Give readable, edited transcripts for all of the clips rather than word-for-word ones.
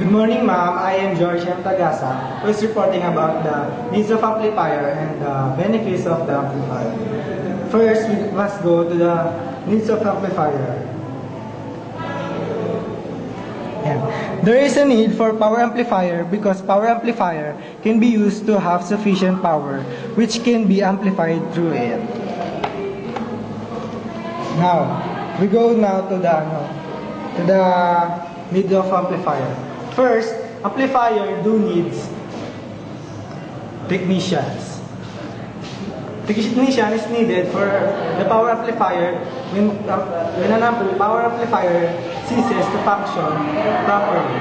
Good morning, ma'am. I am George M. Tagasa, who is reporting about the needs of amplifier and the benefits of the amplifier. First, we must go to the needs of amplifier. There is a need for power amplifier because power amplifier can be used to have sufficient power which can be amplified through it. Now, we go now to the need of amplifier. First, amplifier needs technicians. Technician is needed for the power amplifier when an power amplifier ceases to function properly.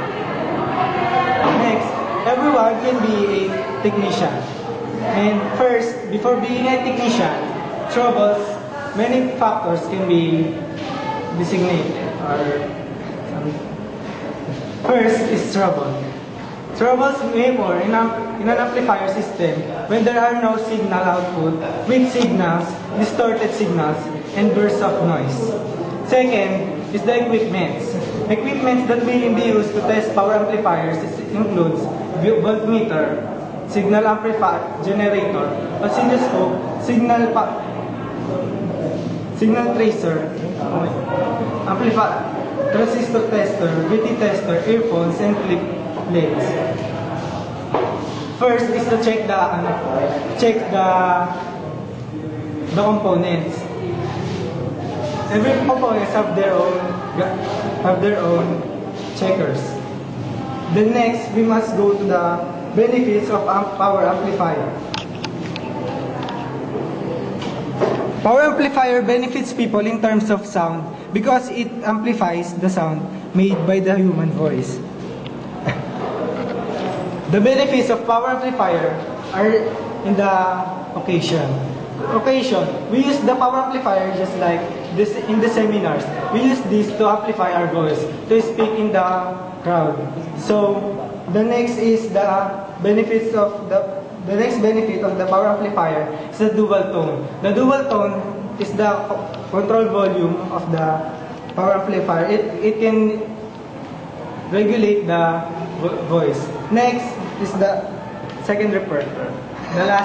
Next, everyone can be a technician. And first, before being a technician, many factors can be designated. First is trouble. Troubles may occur in an amplifier system when there are no signal output, weak signals, distorted signals, and bursts of noise. Second is the equipment. Equipment that may be used to test power amplifiers includes voltmeter, signal amplifier, generator, oscilloscope, signal tracer, amplifier, transistor tester, VT tester, earphones, and clip plates. First is to check the components. Every components have their own checkers. Then next, we must go to the benefits of power amplifier. Power amplifier benefits people in terms of sound because it amplifies the sound made by the human voice. The benefits of power amplifier are in the occasion. We use the power amplifier just like this in the seminars. We use this to amplify our voice, to speak in the crowd. So the next benefit of the power amplifier is the dual tone. The dual tone is the control volume of the power amplifier. It can regulate the voice. Next is the second repertoire. The last